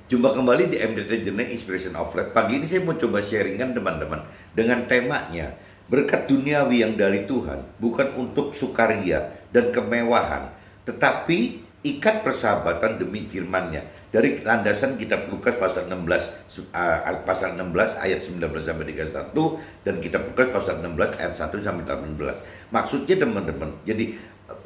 Jumpa kembali di MDT Journey Inspiration of Life. Pagi ini saya mau coba sharingkan teman-teman dengan temanya berkat duniawi yang dari Tuhan, bukan untuk sukaria dan kemewahan, tetapi ikat persahabatan demi firman-Nya. Dari landasan kitab Lukas pasal 16 ayat 19 sampai 31 dan kitab Lukas pasal 16 ayat 1 sampai 18. Maksudnya teman-teman, jadi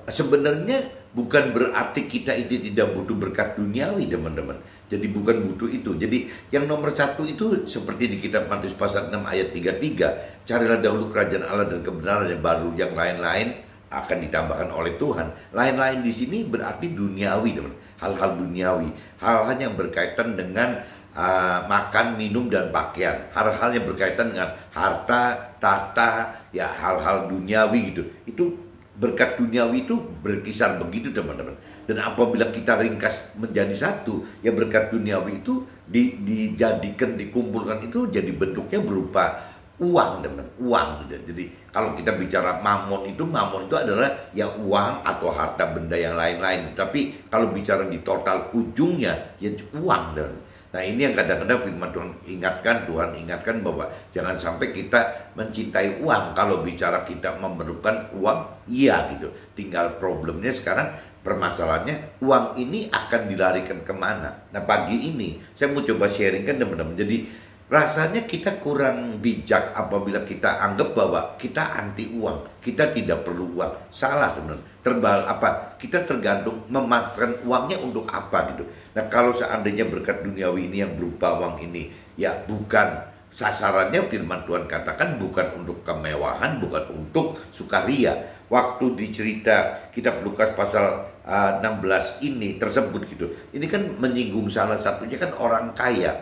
sebenarnya bukan berarti kita ini tidak butuh berkat duniawi teman-teman. Jadi bukan butuh itu. Jadi yang nomor satu itu seperti di kitab Matius pasal 6 ayat 33. Carilah dahulu kerajaan Allah dan kebenaran, yang baru yang lain-lain akan ditambahkan oleh Tuhan. Lain-lain di sini berarti duniawi teman. Hal-hal duniawi. Hal-hal yang berkaitan dengan makan, minum, dan pakaian. Hal-hal yang berkaitan dengan harta, tahta, ya hal-hal duniawi gitu. Itu berkat duniawi itu berkisar begitu teman-teman. Dan apabila kita ringkas menjadi satu, ya berkat duniawi itu dijadikan, dikumpulkan itu jadi bentuknya berupa uang teman, uang. Jadi kalau kita bicara mamon itu adalah ya uang atau harta benda yang lain-lain. Tapi kalau bicara di total ujungnya ya uang teman. Nah ini yang kadang-kadang firman Tuhan ingatkan bahwa jangan sampai kita mencintai uang. Kalau bicara kita memerlukan uang, iya gitu. Tinggal problemnya sekarang, permasalahannya uang ini akan dilarikan kemana. Nah pagi ini saya mau coba sharingkan teman-teman. Jadi rasanya kita kurang bijak apabila kita anggap bahwa kita anti uang, kita tidak perlu uang. Salah teman-teman. Kita tergantung memanfaatkan uangnya untuk apa gitu. Nah kalau seandainya berkat duniawi ini yang berupa uang ini, ya bukan sasarannya, firman Tuhan katakan bukan untuk kemewahan, bukan untuk sukaria. Waktu dicerita kitab Lukas pasal 16 ini tersebut gitu. Ini kan menyinggung salah satunya kan orang kaya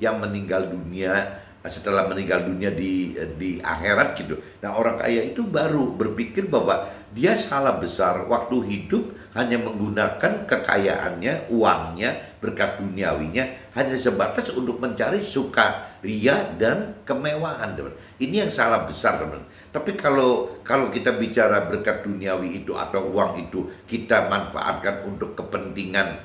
yang meninggal dunia. Setelah meninggal dunia di akhirat gitu. Nah orang kaya itu baru berpikir bahwa dia salah besar waktu hidup hanya menggunakan kekayaannya, uangnya, berkat duniawinya hanya sebatas untuk mencari sukaria dan kemewahan teman. Ini yang salah besar teman. Tapi kalau kita bicara berkat duniawi itu atau uang itu kita manfaatkan untuk kepentingan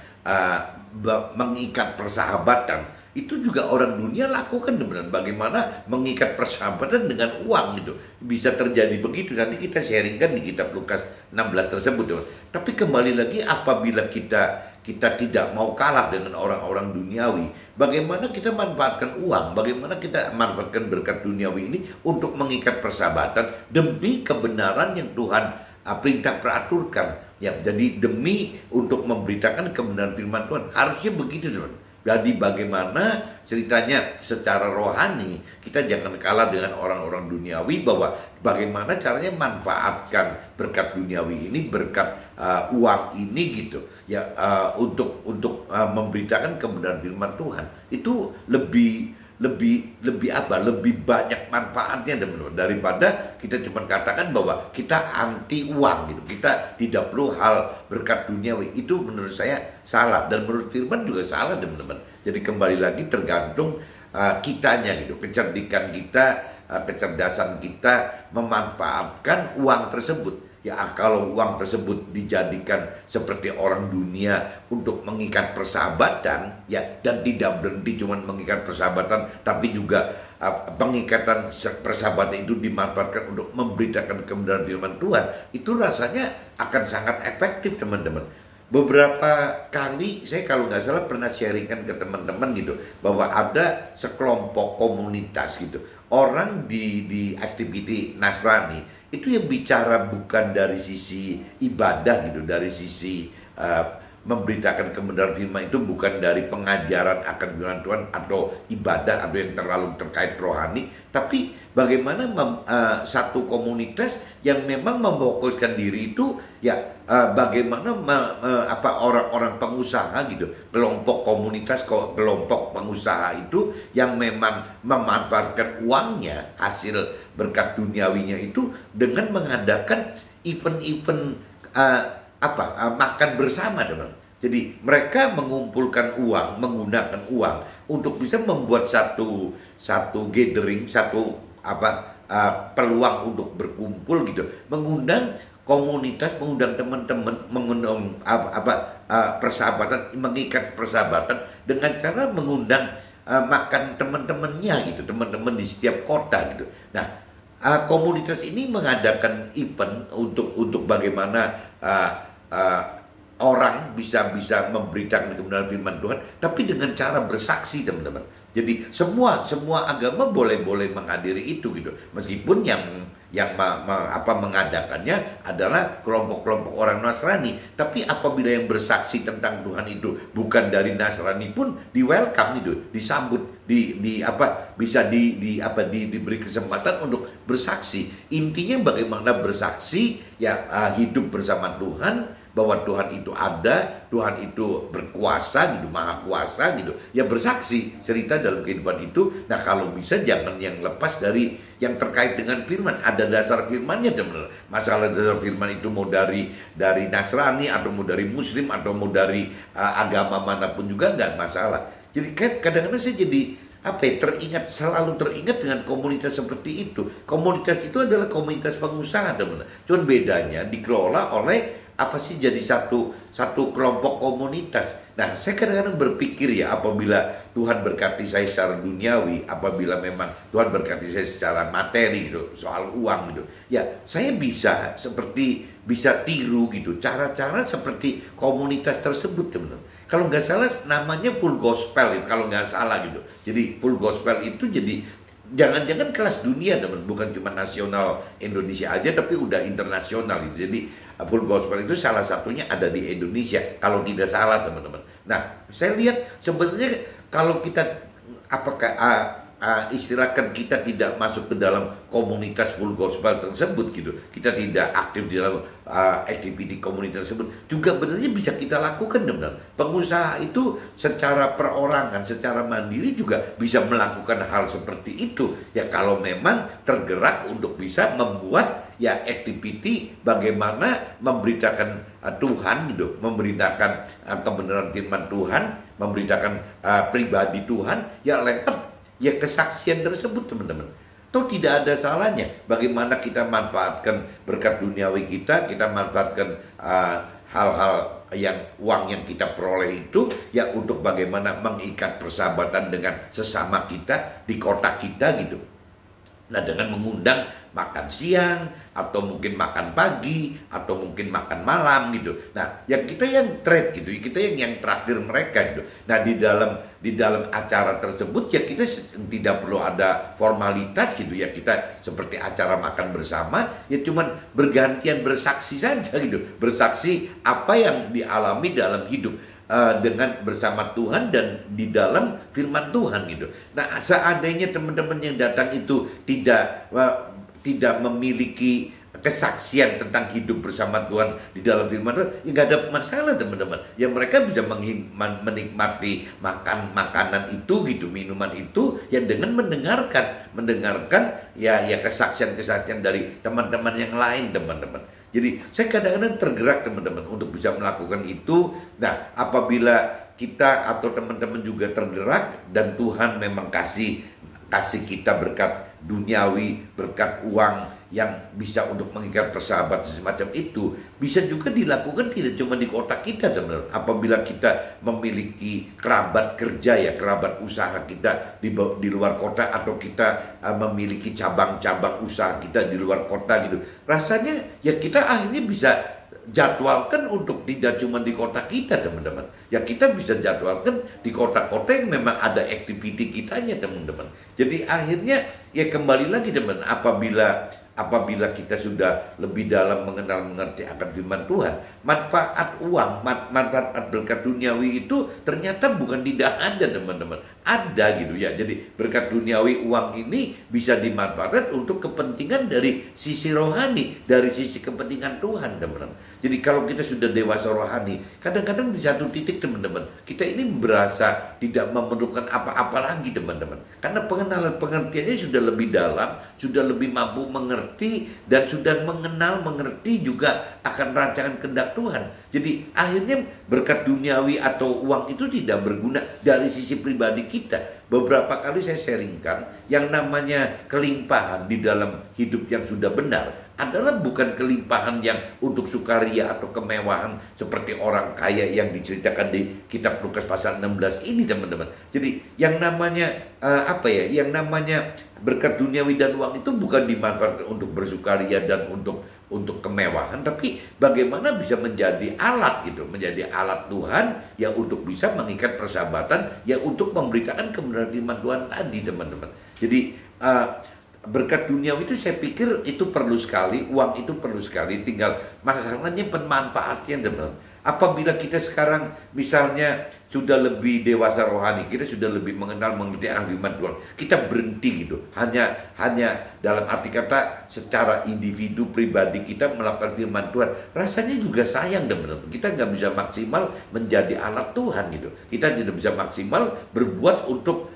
mengikat persahabatan, itu juga orang dunia lakukan teman. Bagaimana mengikat persahabatan dengan uang gitu. Bisa terjadi begitu. Nanti kita sharingkan di kitab Lukas 16 tersebut teman. Tapi kembali lagi apabila kita tidak mau kalah dengan orang-orang duniawi, bagaimana kita manfaatkan uang, bagaimana kita manfaatkan berkat duniawi ini untuk mengikat persahabatan demi kebenaran yang Tuhan perintah peraturkan. Ya, jadi demi untuk memberitakan kebenaran firman Tuhan. Harusnya begitu teman. Jadi bagaimana ceritanya secara rohani kita jangan kalah dengan orang-orang duniawi, bahwa bagaimana caranya manfaatkan berkat duniawi ini, berkat uang ini gitu ya, untuk memberitakan kebenaran firman Tuhan. Itu lebih banyak manfaatnya teman-teman, daripada kita cuma katakan bahwa kita anti uang gitu. Kita tidak perlu hal berkat duniawi. Itu menurut saya salah, dan menurut firman juga salah teman-teman. Jadi kembali lagi tergantung kitanya gitu, kecerdikan kita, kecerdasan kita memanfaatkan uang tersebut. Ya kalau uang tersebut dijadikan seperti orang dunia untuk mengikat persahabatan, ya, dan tidak berhenti cuma mengikat persahabatan, tapi juga pengikatan persahabatan itu dimanfaatkan untuk memberitakan kebenaran firman Tuhan, itu rasanya akan sangat efektif teman-teman. Beberapa kali saya kalau nggak salah pernah sharingkan ke teman-teman gitu, bahwa ada sekelompok komunitas gitu, orang di aktiviti Nasrani itu yang bicara bukan dari sisi ibadah gitu, dari sisi memberitakan kebenaran firman itu bukan dari pengajaran akan firman Tuhan atau ibadah atau yang terlalu terkait rohani, tapi bagaimana satu komunitas yang memang memfokuskan diri itu ya bagaimana orang-orang pengusaha gitu, kelompok komunitas, kelompok pengusaha itu yang memang memanfaatkan uangnya, hasil berkat duniawinya itu dengan mengadakan event-event makan bersama teman. Jadi mereka mengumpulkan uang, menggunakan uang untuk bisa membuat satu gathering, satu peluang untuk berkumpul gitu, mengundang komunitas, mengundang teman-teman, mengundang persahabatan, mengikat persahabatan dengan cara mengundang makan teman-temannya gitu, teman-teman di setiap kota gitu. Nah, komunitas ini mengadakan event untuk bagaimana orang bisa memberitakan kebenaran firman Tuhan, tapi dengan cara bersaksi, teman-teman. Jadi semua agama boleh menghadiri itu gitu, meskipun yang mengadakannya adalah kelompok-kelompok orang Nasrani. Tapi apabila yang bersaksi tentang Tuhan itu bukan dari Nasrani pun di welcome gitu, disambut, diberi kesempatan untuk bersaksi. Intinya bagaimana bersaksi ya, hidup bersama Tuhan, bahwa Tuhan itu ada, Tuhan itu berkuasa gitu, maha kuasa gitu. Ya bersaksi, cerita dalam kehidupan itu. Nah kalau bisa jangan yang lepas dari yang terkait dengan firman. Ada dasar firmannya, teman-teman. Masalah dasar firman itu mau dari Nasrani, atau mau dari Muslim, atau mau dari agama manapun juga nggak masalah. Jadi kadang-kadang saya jadi selalu teringat dengan komunitas seperti itu. Komunitas itu adalah komunitas pengusaha, teman-teman. Cuman bedanya dikelola oleh jadi satu kelompok komunitas. Nah, saya kadang-kadang berpikir ya, apabila Tuhan berkati saya secara duniawi, apabila memang Tuhan berkati saya secara materi gitu, soal uang gitu, ya saya bisa tiru gitu, cara-cara seperti komunitas tersebut, teman-teman. Kalau nggak salah namanya full gospel, kalau nggak salah gitu. Jadi full gospel itu jadi jangan-jangan kelas dunia, teman, bukan cuma nasional Indonesia aja, tapi udah internasional gitu. Jadi full gospel itu salah satunya ada di Indonesia, kalau tidak salah, teman-teman. Nah, saya lihat sebenarnya kalau kita istilahkan kita tidak masuk ke dalam komunitas full gospel tersebut gitu, kita tidak aktif di dalam activity komunitas tersebut, juga benarnya bisa kita lakukan, teman-teman. Pengusaha itu secara perorangan, secara mandiri juga bisa melakukan hal seperti itu ya, kalau memang tergerak untuk bisa membuat ya activity bagaimana memberitakan Tuhan gitu, memberitakan kebenaran firman Tuhan, memberitakan pribadi Tuhan ya lewat ya kesaksian tersebut, teman-teman. Toh tidak ada salahnya bagaimana kita manfaatkan berkat duniawi kita manfaatkan hal-hal uang yang kita peroleh itu ya untuk bagaimana mengikat persahabatan dengan sesama kita di kota kita gitu. Nah, dengan mengundang makan siang, atau mungkin makan pagi, atau mungkin makan malam gitu. Nah, kita yang trade gitu, kita yang traktir mereka gitu. Nah, di dalam acara tersebut ya kita tidak perlu ada formalitas gitu ya. Kita seperti acara makan bersama ya, cuman bergantian bersaksi saja gitu. Bersaksi apa yang dialami dalam hidup dengan bersama Tuhan dan di dalam firman Tuhan gitu. Nah, seandainya teman-teman yang datang itu tidak memiliki kesaksian tentang hidup bersama Tuhan di dalam firman Tuhan, ya nggak ada masalah, teman-teman. Ya mereka bisa menikmati makanan itu gitu, minuman itu ya dengan mendengarkan ya kesaksian dari teman-teman yang lain, teman-teman. Jadi saya kadang-kadang tergerak, teman-teman, untuk bisa melakukan itu. Nah, apabila kita atau teman-teman juga tergerak dan Tuhan memang kasih kita berkat duniawi, berkat uang yang bisa untuk mengikat persahabatan semacam itu, bisa juga dilakukan tidak cuma di kota kita, teman-teman. Apabila kita memiliki kerabat kerja ya, kerabat usaha kita di luar kota, atau kita memiliki cabang-cabang usaha kita di luar kota gitu, rasanya ya kita akhirnya bisa jadwalkan untuk tidak cuma di kota kita, teman-teman. Ya kita bisa jadwalkan di kota-kota yang memang ada activity kitanya, teman-teman. Jadi akhirnya ya kembali lagi, teman, apabila kita sudah lebih dalam mengenal-mengerti akan firman Tuhan, manfaat uang, manfaat berkat duniawi itu ternyata bukan tidak ada, teman-teman. Ada gitu ya. Jadi berkat duniawi uang ini bisa dimanfaatkan untuk kepentingan dari sisi rohani, dari sisi kepentingan Tuhan, teman-teman. Jadi kalau kita sudah dewasa rohani, kadang-kadang di satu titik, teman-teman, kita ini berasa tidak memerlukan apa-apa lagi, teman-teman. Karena pengertiannya sudah lebih dalam, sudah lebih mampu mengerti, dan sudah mengerti juga akan rancangan kehendak Tuhan. Jadi akhirnya berkat duniawi atau uang itu tidak berguna dari sisi pribadi kita. Beberapa kali saya sharingkan yang namanya kelimpahan di dalam hidup yang sudah benar adalah bukan kelimpahan yang untuk sukaria atau kemewahan seperti orang kaya yang diceritakan di kitab Lukas pasal 16 ini, teman-teman. Jadi yang namanya yang namanya berkat duniawi dan uang itu bukan dimanfaatkan untuk bersukaria dan untuk kemewahan, tapi bagaimana bisa menjadi alat gitu, menjadi alat Tuhan yang untuk bisa mengikat persahabatan, yang untuk memberitakan kebenaran firman Tuhan tadi, teman-teman. Jadi berkat duniawi itu saya pikir itu perlu sekali, uang itu perlu sekali, tinggal masalahnya pemanfaatnya, teman-teman. Apabila kita sekarang misalnya sudah lebih dewasa rohani, kita sudah lebih mengerti akan firman Tuhan, kita berhenti gitu, hanya dalam arti kata secara individu pribadi kita melakukan firman Tuhan, rasanya juga sayang, teman-teman. Kita nggak bisa maksimal menjadi alat Tuhan gitu, kita tidak bisa maksimal berbuat untuk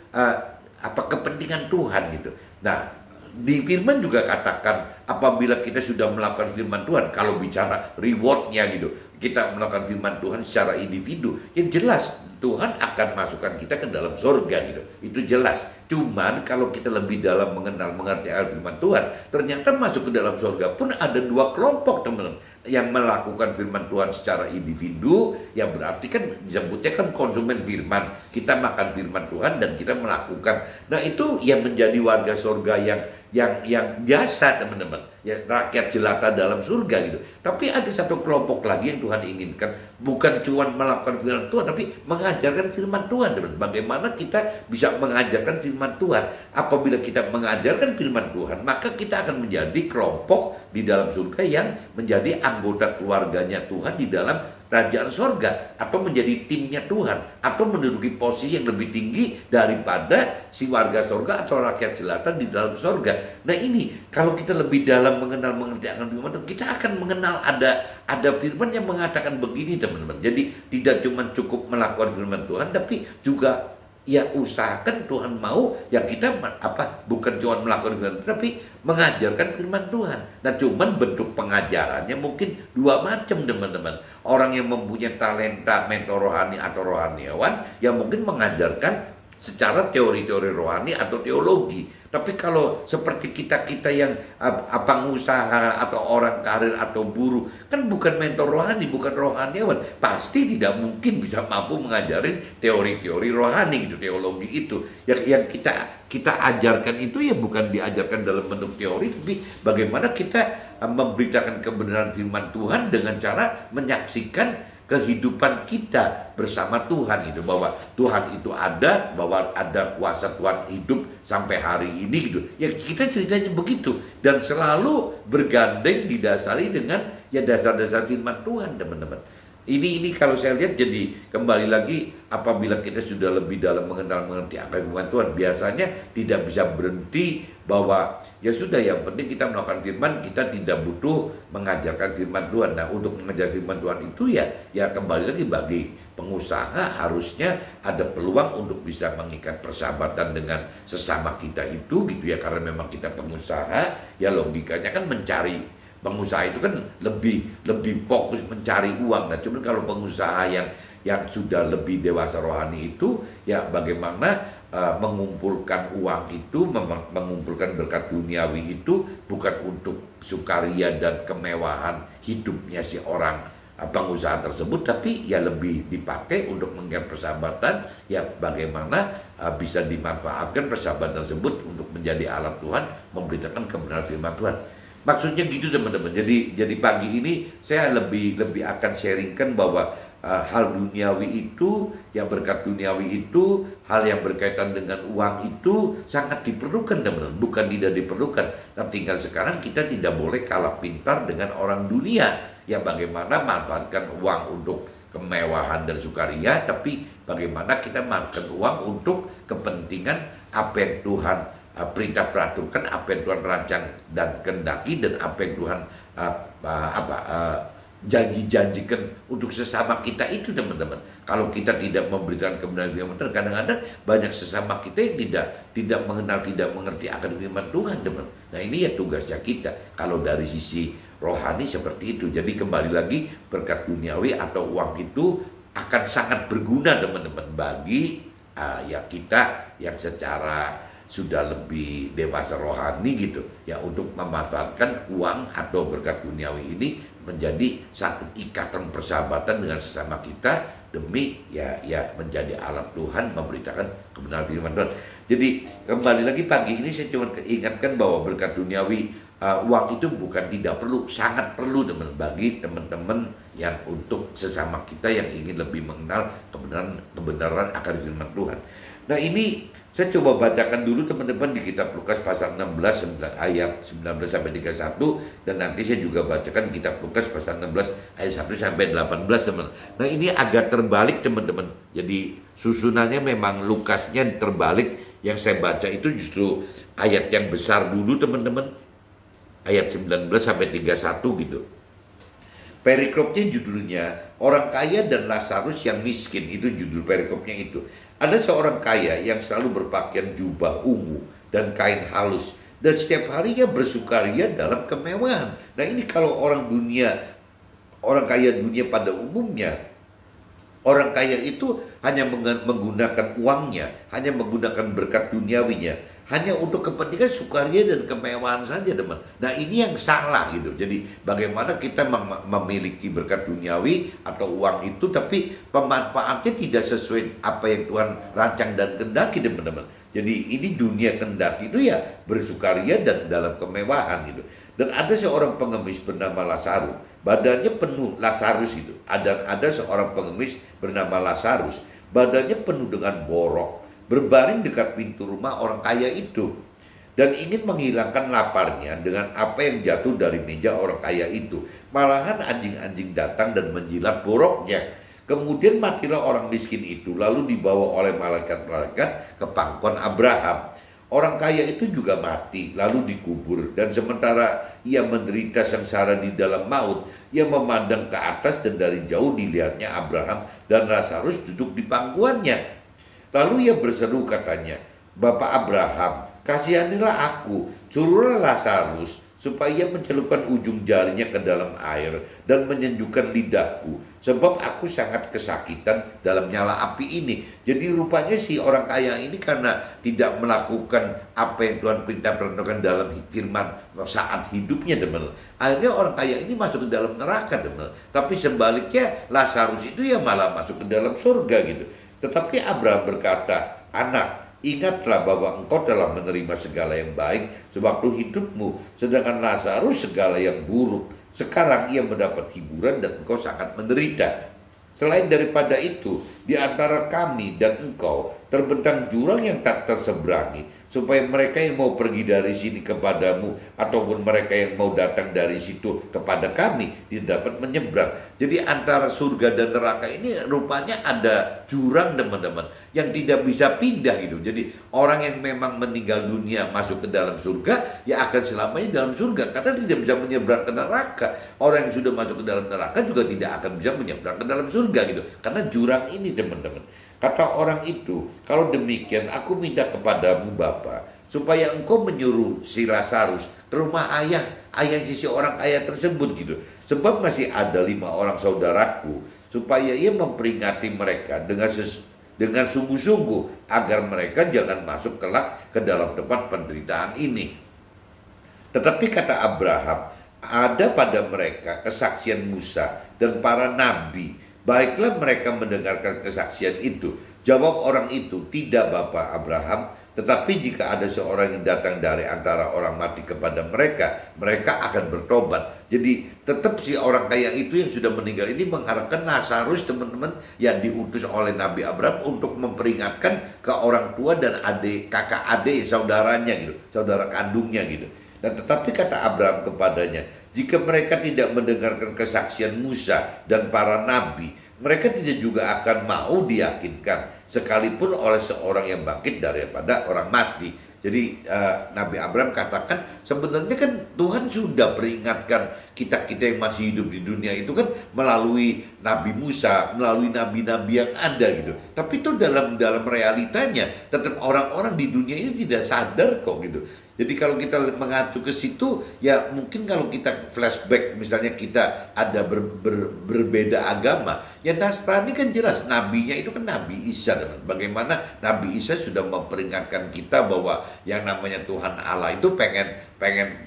kepentingan Tuhan gitu. Nah, di firman juga katakan apabila kita sudah melakukan firman Tuhan, kalau bicara rewardnya gitu, kita melakukan firman Tuhan secara individu, yang jelas Tuhan akan masukkan kita ke dalam surga gitu, itu jelas. Cuman kalau kita lebih dalam mengerti firman Tuhan, ternyata masuk ke dalam surga pun ada dua kelompok, teman-teman, yang melakukan firman Tuhan secara individu, yang berarti kan disebutnya kan konsumen firman, kita makan firman Tuhan dan kita melakukan. Nah, itu yang menjadi warga surga yang biasa, teman-teman, ya, rakyat jelata dalam surga gitu. Tapi ada satu kelompok lagi yang Tuhan inginkan, bukan cuma melakukan firman Tuhan, tapi mengajarkan firman Tuhan, teman. Bagaimana kita bisa mengajarkan firman Tuhan? Apabila kita mengajarkan firman Tuhan, maka kita akan menjadi kelompok di dalam surga yang menjadi anggota keluarganya Tuhan di dalam kerajaan surga, atau menjadi timnya Tuhan, atau menduduki posisi yang lebih tinggi daripada si warga surga atau rakyat jelata di dalam surga. Nah, ini kalau kita lebih dalam mengerti akan firman Tuhan, kita akan mengenal ada firman yang mengatakan begini, teman-teman. Jadi tidak cuma cukup melakukan firman Tuhan, tapi juga ya usahakan Tuhan mau ya kita bukan cuma melakukan firman, tapi mengajarkan firman Tuhan. Nah, cuman bentuk pengajarannya mungkin dua macam, teman-teman. Orang yang mempunyai talenta mentor rohani atau rohaniawan yang mungkin mengajarkan secara teori-teori rohani atau teologi. Tapi kalau seperti kita yang pengusaha atau orang karir atau buruh, kan bukan mentor rohani, bukan rohaniawan, pasti tidak mungkin bisa mampu mengajarin teori-teori rohani gitu, teologi itu. Yang kita ajarkan itu ya bukan diajarkan dalam bentuk teori, tapi bagaimana kita memberitakan kebenaran firman Tuhan dengan cara menyaksikan kehidupan kita bersama Tuhan itu, bahwa Tuhan itu ada, bahwa ada kuasa Tuhan hidup sampai hari ini gitu. Ya kita ceritanya begitu, dan selalu bergandeng didasari dengan ya dasar-dasar firman Tuhan, teman-teman. Ini kalau saya lihat, jadi kembali lagi apabila kita sudah lebih dalam mengerti akan firman Tuhan, biasanya tidak bisa berhenti bahwa ya sudah, yang penting kita melakukan firman, kita tidak butuh mengajarkan firman Tuhan. Nah, untuk mengajar firman Tuhan itu ya kembali lagi bagi pengusaha harusnya ada peluang untuk bisa mengikat persahabatan dengan sesama kita itu gitu ya, karena memang kita pengusaha, ya logikanya kan mencari. Pengusaha itu kan lebih fokus mencari uang. Nah, cuman kalau pengusaha yang sudah lebih dewasa rohani itu ya bagaimana mengumpulkan uang itu, mengumpulkan berkat duniawi itu bukan untuk sukaria dan kemewahan hidupnya si orang pengusaha tersebut, tapi ya lebih dipakai untuk mengikat persahabatan, ya bagaimana bisa dimanfaatkan persahabatan tersebut untuk menjadi alat Tuhan memberitakan kebenaran firman Tuhan. Maksudnya gitu, teman-teman. Jadi pagi ini saya lebih akan sharingkan bahwa hal duniawi itu, yang berkat duniawi itu, hal yang berkaitan dengan uang itu sangat diperlukan, teman-teman. Bukan tidak diperlukan. Nah, tinggal sekarang kita tidak boleh kalah pintar dengan orang dunia yang bagaimana manfaatkan uang untuk kemewahan dan sukaria, tapi bagaimana kita manfaatkan uang untuk kepentingan apa yang Tuhan perintah peraturkan, apa yang Tuhan rancang dan kehendaki, dan apa yang Tuhan janji-janjikan untuk sesama kita itu, teman-teman. Kalau kita tidak memberitakan kebenaran firman Tuhan, kadang-kadang banyak sesama kita yang tidak mengenal, tidak mengerti akan firman Tuhan, teman. Nah, ini ya tugasnya kita. Kalau dari sisi rohani seperti itu. Jadi kembali lagi, berkat duniawi atau uang itu akan sangat berguna, teman-teman, bagi ya kita yang secara sudah lebih dewasa rohani gitu ya, untuk memanfaatkan uang atau berkat duniawi ini menjadi satu ikatan persahabatan dengan sesama kita demi ya menjadi alat Tuhan memberitakan kebenaran firman Tuhan. Jadi kembali lagi pagi ini saya cuma ingatkan bahwa berkat duniawi, uang itu bukan tidak perlu, sangat perlu teman, bagi teman-teman yang untuk sesama kita yang ingin lebih mengenal kebenaran akan firman Tuhan. Nah ini saya coba bacakan dulu teman-teman di kitab Lukas pasal 16 ayat 19 sampai 31, dan nanti saya juga bacakan kitab Lukas pasal 16 ayat 1 sampai 18 teman. Nah ini agak terbalik teman-teman. Jadi susunannya memang Lukasnya terbalik. Yang saya baca itu justru ayat yang besar dulu teman-teman. Ayat 19 sampai 31 gitu. Perikopnya judulnya orang kaya dan Lazarus yang miskin, itu judul perikopnya itu. Ada seorang kaya yang selalu berpakaian jubah ungu dan kain halus, dan setiap harinya bersukaria dalam kemewahan. Nah ini kalau orang kaya dunia pada umumnya, orang kaya itu hanya menggunakan uangnya, hanya menggunakan berkat duniawinya hanya untuk kepentingan sukaria dan kemewahan saja teman. Nah ini yang salah gitu. Jadi bagaimana kita memiliki berkat duniawi atau uang itu, tapi pemanfaatnya tidak sesuai apa yang Tuhan rancang dan kehendaki teman-teman. Jadi ini dunia kehendaki itu ya bersukaria dan dalam kemewahan gitu. Dan ada seorang pengemis bernama Lazarus, badannya penuh, Lazarus itu. Ada seorang pengemis bernama Lazarus, badannya penuh dengan borok, berbaring dekat pintu rumah orang kaya itu, dan ingin menghilangkan laparnya dengan apa yang jatuh dari meja orang kaya itu. Malahan anjing-anjing datang dan menjilat boroknya. Kemudian matilah orang miskin itu, lalu dibawa oleh malaikat-malaikat ke pangkuan Abraham. Orang kaya itu juga mati, lalu dikubur. Dan sementara ia menderita sengsara di dalam maut, ia memandang ke atas dan dari jauh dilihatnya Abraham dan Lazarus duduk di pangkuannya. Lalu ia berseru katanya, Bapak Abraham, kasihanilah aku, suruhlah Lazarus supaya mencelupkan ujung jarinya ke dalam air dan menyejukkan lidahku, sebab aku sangat kesakitan dalam nyala api ini. Jadi rupanya si orang kaya ini karena tidak melakukan apa yang Tuhan perintahkan dalam firman saat hidupnya teman, akhirnya orang kaya ini masuk ke dalam neraka teman. Tapi sebaliknya Lazarus itu ya malah masuk ke dalam surga gitu. Tetapi Abraham berkata, anak, ingatlah bahwa engkau telah menerima segala yang baik sewaktu hidupmu, sedangkan Lazarus segala yang buruk. Sekarang ia mendapat hiburan dan engkau sangat menderita. Selain daripada itu, di antara kami dan engkau terbentang jurang yang tak terseberangi, supaya mereka yang mau pergi dari sini kepadamu ataupun mereka yang mau datang dari situ kepada kami tidak dapat menyeberang. Jadi antara surga dan neraka ini rupanya ada jurang teman-teman, yang tidak bisa pindah gitu. Jadi orang yang memang meninggal dunia masuk ke dalam surga ya akan selamanya dalam surga, karena tidak bisa menyeberang ke neraka. Orang yang sudah masuk ke dalam neraka juga tidak akan bisa menyeberang ke dalam surga gitu, karena jurang ini teman-teman. Kata orang itu, kalau demikian aku minta kepadamu Bapa, supaya engkau menyuruh si Lazarus ke rumah ayah sisi orang kaya tersebut gitu. Sebab masih ada 5 orang saudaraku, supaya ia memperingati mereka dengan sungguh-sungguh, agar mereka jangan masuk kelak ke dalam tempat penderitaan ini. Tetapi kata Abraham, ada pada mereka kesaksian Musa dan para nabi. Baiklah mereka mendengarkan kesaksian itu. Jawab orang itu, tidak Bapak Abraham, tetapi jika ada seorang yang datang dari antara orang mati kepada mereka, mereka akan bertobat. Jadi tetap si orang kaya itu yang sudah meninggal ini mengharapkan Lazarus teman-teman, yang diutus oleh Nabi Abraham untuk memperingatkan ke orang tua dan kakak adik saudaranya gitu, saudara kandungnya gitu. Dan tetapi kata Abraham kepadanya, jika mereka tidak mendengarkan kesaksian Musa dan para nabi, mereka tidak juga akan mau diyakinkan, sekalipun oleh seorang yang bangkit daripada orang mati. Jadi Nabi Abraham katakan, sebenarnya kan Tuhan sudah peringatkan kita-kita yang masih hidup di dunia itu kan melalui Nabi Musa, melalui nabi-nabi yang ada gitu. Tapi itu dalam realitanya tetap orang-orang di dunia ini tidak sadar kok gitu. Jadi kalau kita mengacu ke situ, ya mungkin kalau kita flashback, misalnya kita ada berbeda agama, ya Nasrani kan jelas nabinya itu kan Nabi Isa, teman. Bagaimana Nabi Isa sudah memperingatkan kita bahwa yang namanya Tuhan Allah itu pengen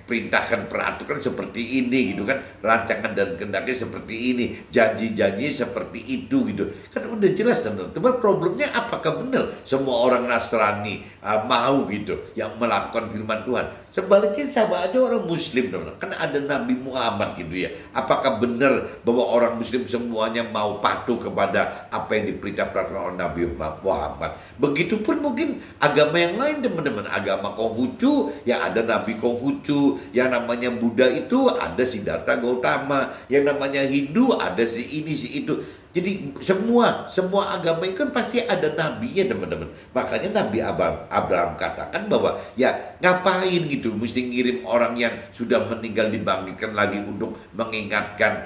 perintahkan peraturan seperti ini gitu kan, rancangan dan kehendaknya seperti ini, janji-janji seperti itu gitu kan, udah jelas teman. Cuma problemnya apakah benar semua orang Nasrani mau gitu yang melakukan firman Tuhan? Sebaliknya sama aja orang Muslim teman, kan ada Nabi Muhammad gitu ya. Apakah benar bahwa orang Muslim semuanya mau patuh kepada apa yang diperintahkan oleh Nabi Muhammad? Begitupun mungkin agama yang lain teman-teman, agama Konghucu ya ada Nabi Konghucu, yang namanya Buddha itu ada Siddhartha Gautama, yang namanya Hindu ada si ini si itu. Jadi semua agama itu kan pasti ada nabinya teman-teman. Makanya Nabi Abraham katakan bahwa ya ngapain gitu mesti ngirim orang yang sudah meninggal dibangkitkan lagi untuk mengingatkan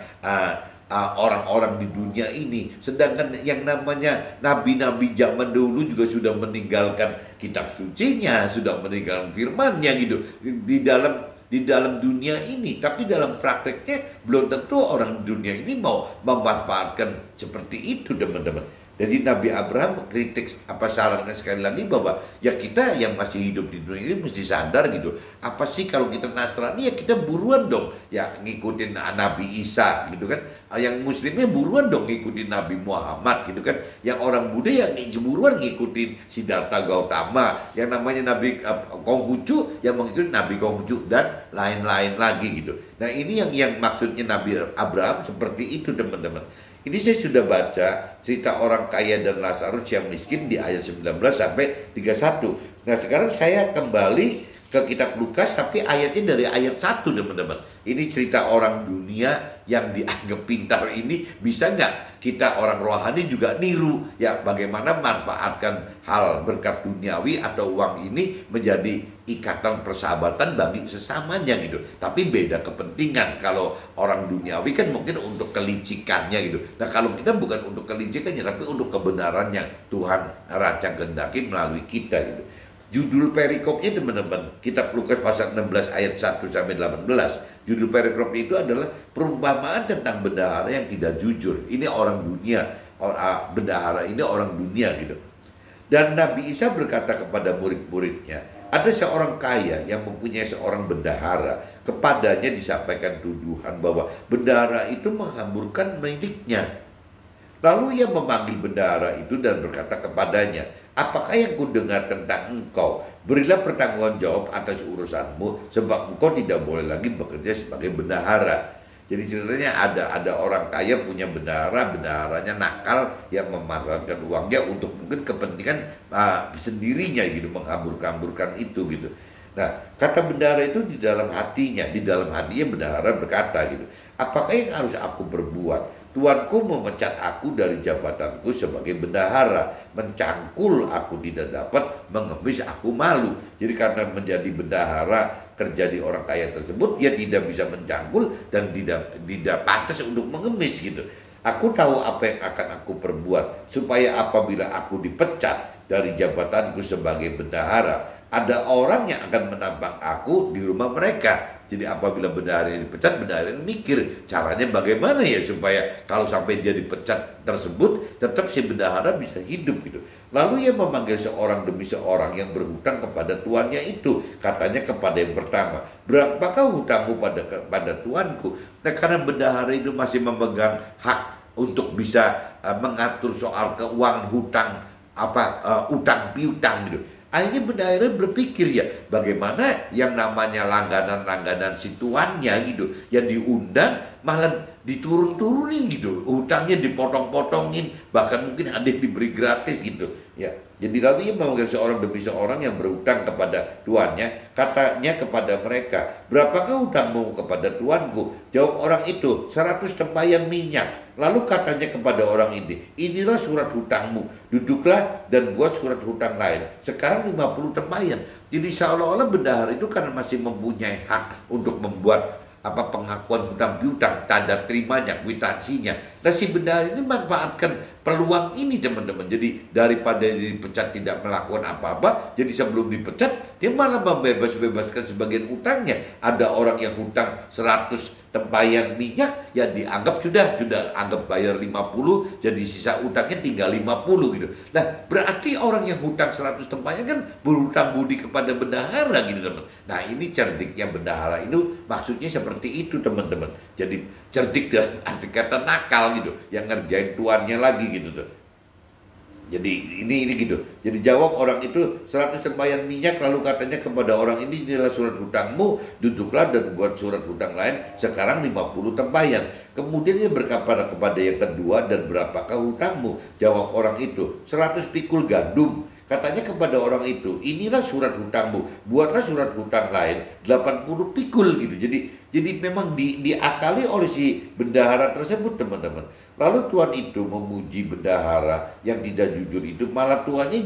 orang-orang di dunia ini. Sedangkan yang namanya nabi-nabi zaman dulu juga sudah meninggalkan kitab sucinya, sudah meninggalkan firmannya gitu di dalam dunia ini. Tapi dalam prakteknya belum tentu orang di dunia ini mau memanfaatkan seperti itu teman-teman. Jadi Nabi Abraham kritik sarankan sekali lagi bahwa ya kita yang masih hidup di dunia ini mesti sadar gitu. Apa sih kalau kita Nasrani ya kita buruan dong ya ngikutin Nabi Isa gitu kan. Yang Muslimnya buruan dong ngikutin Nabi Muhammad gitu kan. Yang orang Buddha ya buruan ngikutin Siddhartha Gautama. Yang namanya Nabi Konghucu yang mengikuti Nabi Konghucu dan lain-lain lagi gitu. Nah ini yang maksudnya Nabi Abraham seperti itu teman-teman. Ini saya sudah baca cerita orang kaya dan Lazarus yang miskin di ayat 19 sampai 31. Nah sekarang saya kembali ke kitab Lukas tapi ayatnya dari ayat 1 teman-teman. Ini cerita orang dunia yang dianggap pintar ini bisa nggak kita orang rohani juga niru ya, bagaimana manfaatkan hal berkat duniawi atau uang ini menjadi ikatan persahabatan bagi sesamanya gitu. Tapi beda kepentingan. Kalau orang duniawi kan mungkin untuk kelicikannya gitu. Nah kalau kita bukan untuk kelicikannya tapi untuk kebenarannya Tuhan rancang kehendaki melalui kita gitu. Judul perikopnya teman-teman, kitab Lukas pasal 16 ayat 1 sampai 18. Judul perikop itu adalah perumpamaan tentang bendahara yang tidak jujur. Ini orang dunia, bendahara ini orang dunia gitu. Dan Nabi Isa berkata kepada murid-muridnya, ada seorang kaya yang mempunyai seorang bendahara. Kepadanya disampaikan tuduhan bahwa bendahara itu menghamburkan miliknya. Lalu ia memanggil bendahara itu dan berkata kepadanya, apakah yang kudengar tentang engkau? Berilah pertanggungan jawab atas urusanmu, sebab engkau tidak boleh lagi bekerja sebagai bendahara. Jadi ceritanya ada orang kaya punya bendahara, bendaharanya nakal yang memanfaatkan uangnya untuk mungkin kepentingan sendirinya gitu, menghambur-hamburkan itu gitu. Nah, kata bendahara itu di dalam hatinya bendahara berkata gitu, apakah yang harus aku berbuat? Tuanku memecat aku dari jabatanku sebagai bendahara, mencangkul aku tidak dapat, mengemis aku malu. Jadi karena menjadi bendahara, kerja di orang kaya tersebut, dia tidak bisa mencangkul dan tidak pantas untuk mengemis gitu. Aku tahu apa yang akan aku perbuat, supaya apabila aku dipecat dari jabatanku sebagai bendahara, ada orang yang akan menampang aku di rumah mereka. Jadi apabila bendahara ini dipecat, bendahara ini mikir caranya bagaimana ya supaya kalau sampai dia dipecat tersebut tetap si bendahara bisa hidup gitu. Lalu ia memanggil seorang demi seorang yang berhutang kepada tuannya itu. Katanya kepada yang pertama, berapakah hutangmu pada tuanku? Nah, karena bendahara itu masih memegang hak untuk bisa mengatur soal keuangan hutang utang piutang gitu. Akhirnya bendahara berpikir ya, bagaimana yang namanya langganan-langganan si tuannya gitu, yang diundang malah diturun-turunin gitu, hutangnya dipotong-potongin, bahkan mungkin ada yang diberi gratis gitu ya. Jadi lalu ia memanggil seorang demi seorang yang berhutang kepada tuannya, katanya kepada mereka, berapakah hutangmu kepada tuanku? Jawab orang itu, 100 tempayan minyak. Lalu katanya kepada orang ini, inilah surat hutangmu, duduklah dan buat surat hutang lain. Sekarang 50 tempayan. Jadi seolah-olah bendahara itu karena masih mempunyai hak untuk membuat apa pengakuan hutang piutang, tanda terimanya, kwitansinya. Nah, si bendahara ini manfaatkan peluang ini teman-teman. Jadi daripada dipecat tidak melakukan apa-apa, jadi sebelum dipecat dia malah membebaskan sebagian utangnya. Ada orang yang hutang 100 tempayan minyak, ya dianggap sudah anggap bayar 50, jadi sisa utangnya tinggal 50 gitu. Nah, berarti orang yang hutang 100 tempayan kan berhutang budi kepada bendahara gitu teman. Nah, ini cerdiknya bendahara itu maksudnya seperti itu teman-teman. Jadi cerdik dalam arti kata nakal gitu, yang ngerjain tuannya lagi gitu tuh. Jadi ini gitu. Jadi jawab orang itu 100 tempayan minyak, lalu katanya kepada orang ini, inilah surat hutangmu, duduklah dan buat surat hutang lain sekarang 50 tempayan. Kemudian dia berkata kepada yang kedua, dan berapakah hutangmu? Jawab orang itu, 100 pikul gandum. Katanya kepada orang itu, inilah surat hutangmu, buatlah surat hutang lain 80 pikul gitu. Jadi memang diakali oleh si bendahara tersebut teman-teman. Lalu Tuhan itu memuji bendahara yang tidak jujur itu, malah Tuhannya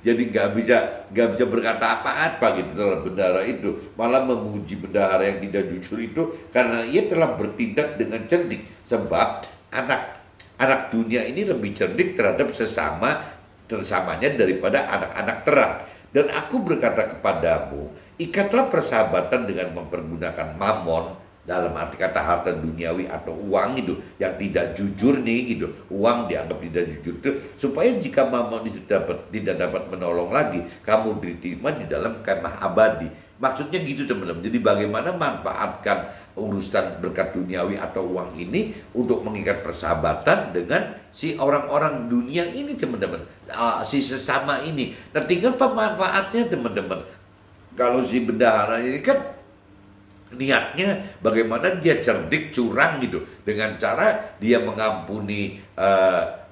jadi nggak bisa berkata apa-apa gitu terhadap bendahara itu, malah memuji bendahara yang tidak jujur itu karena ia telah bertindak dengan cerdik. Sebab anak dunia ini lebih cerdik terhadap sesamanya daripada anak-anak terang. Dan aku berkata kepadamu, ikatlah persahabatan dengan mempergunakan mamon, dalam arti kata harta duniawi atau uang itu yang tidak jujur nih gitu, uang dianggap tidak jujur itu, supaya jika mamon itu tidak dapat menolong lagi, kamu diterima di dalam kemah abadi. Maksudnya gitu teman-teman. Jadi bagaimana manfaatkan urusan berkat duniawi atau uang ini untuk mengikat persahabatan dengan si orang-orang dunia ini teman-teman, si sesama ini. Nah, tinggal pemanfaatnya teman-teman. Kalau si bendahara ini kan niatnya bagaimana dia cerdik curang gitu, dengan cara dia mengampuni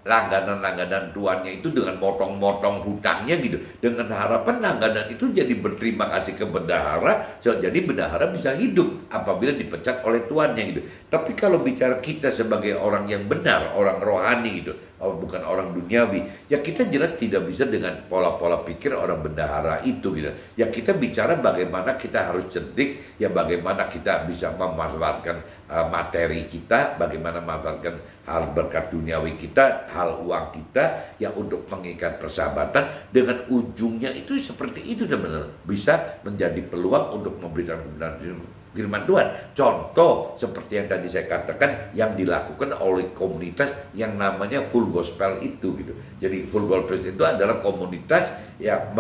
langganan-langganan tuannya itu dengan motong-motong hutangnya gitu, dengan harapan langganan itu jadi berterima kasih ke bendahara, jadi bendahara bisa hidup apabila dipecat oleh tuannya gitu. Tapi kalau bicara kita sebagai orang yang benar, orang rohani gitu, bukan orang duniawi, ya kita jelas tidak bisa dengan pola-pola pikir orang bendahara itu gitu. Ya kita bicara bagaimana kita harus cerdik, ya bagaimana kita bisa memanfaatkan materi kita, bagaimana memanfaatkan hal berkat duniawi kita, hal uang kita, ya untuk mengikat persahabatan dengan ujungnya itu seperti itu teman-teman, bisa menjadi peluang untuk memberikan kebenaran firman Tuhan. Contoh seperti yang tadi saya katakan yang dilakukan oleh komunitas yang namanya Full Gospel itu gitu. Jadi Full Gospel itu adalah komunitas yang